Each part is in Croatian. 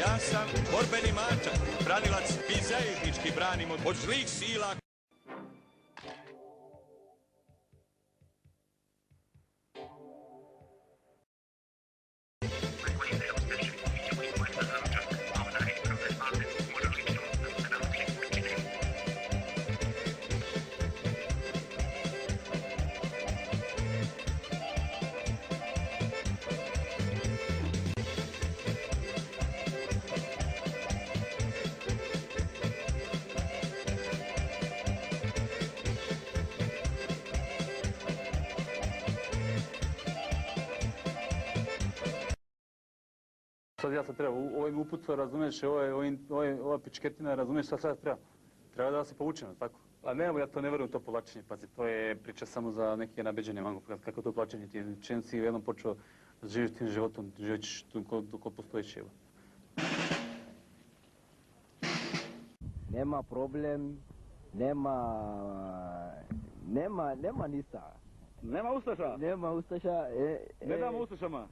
Ja sam borbeni mačak, branilac, mi zajednički branimo od zlih sila. Sad ja sad treba, ovim upucao, razumiješ, ova pičketina, razumiješ šta sad treba? Treba da se povučemo, tako? A ne, ja to ne vjerujem to povlačenje, pazi, to je priča samo za neke nabeđenje, mango, kako to povlačenje, ti čim si jednom počeo živjeti tim životom, živjet ćeš dok postojiš, evo. Nema problem, nema ništa. Nema ustaša? Nema ustaša. Ne damo ustašama?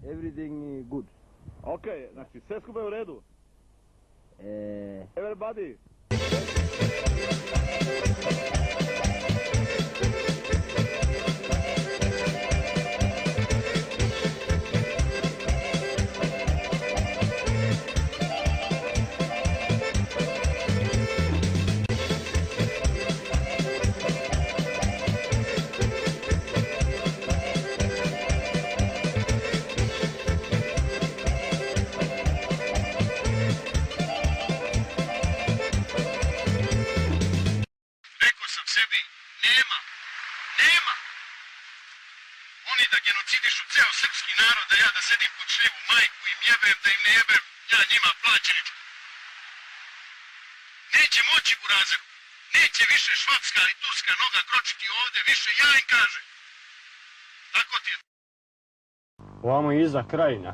Everything good. Ok, znači sve skupa je u redu. Everybody. Oni da genocidišu ceo srpski narod, da ja da sedim pod šljivu, majku im jebem, da im ne jebem, ja njima plaćeničku. Neće moći u razeru, neće više švapska i turska noga kročiti ovde, više ja im kažem. Tako ti je. Ovamo je iza krajina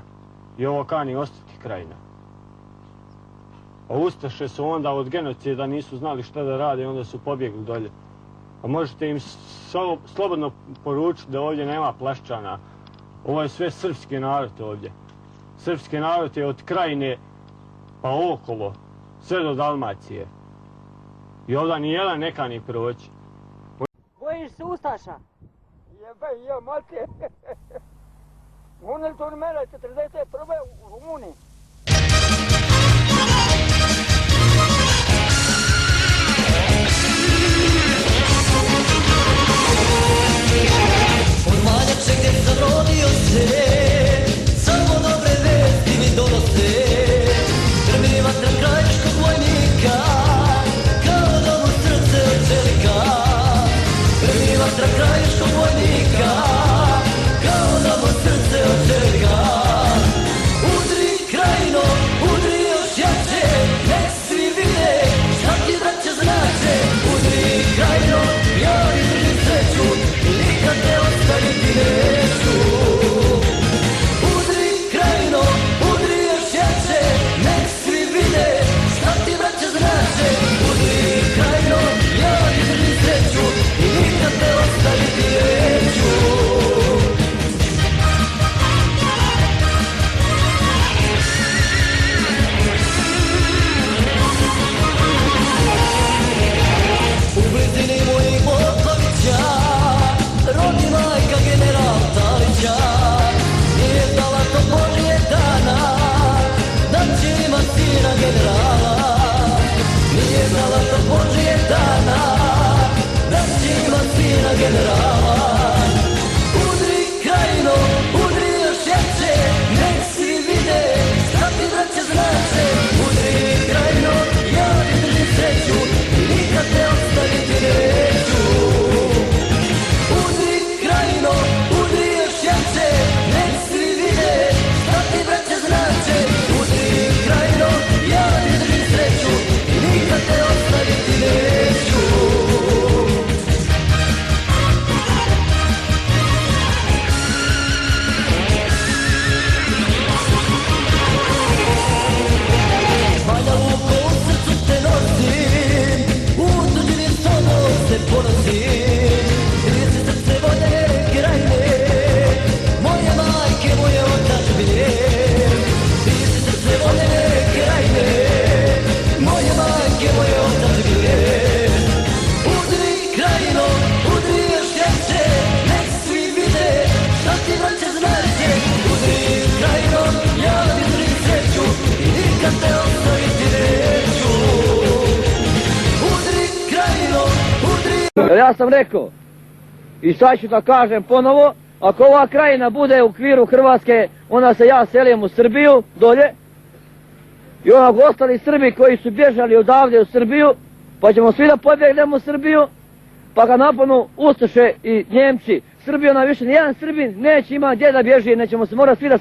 i ovo kani ostati krajina. A ustaše su onda od genocida nisu znali šta da rade i onda su pobjegli dolje. A možete im slobodno poručiti da ovdje nema Plaščana. Ovo je sve srpski narod ovdje. Srpski narod je od Krajine pa okolo, sve do Dalmacije. I ovdje nijedan ne kani proći. Bojiš se ustaša? Jebe, ja, mate. Uneli to mene 41. u Rumuniji. Maljače gdje sam rodio se, samo dobre vesti mi donose. Krvi vatra krajiškog vojnika, kao da mu srce od čelika. Krvi vatra krajiškog vojnika, kao da mu srce od čelika. Udri Krajino, udri još jače, nek svi vide šta ti braća znače. Udri Krajino, ja izdržim sreću, nikad ne ostaviti neću. Ja sam rekao, i sad ću da kažem ponovo, ako ova krajina bude u okviru Hrvatske, onda se ja selim u Srbiju, dolje, i onog ostali Srbi koji su bježali odavde u Srbiju, pa ćemo svi da pobjegnemo u Srbiju, pa ga naponu Ustaše i Njemci. Srbiju nam više nijedan Srbin neće imati gdje da bježi, nećemo se morati svi da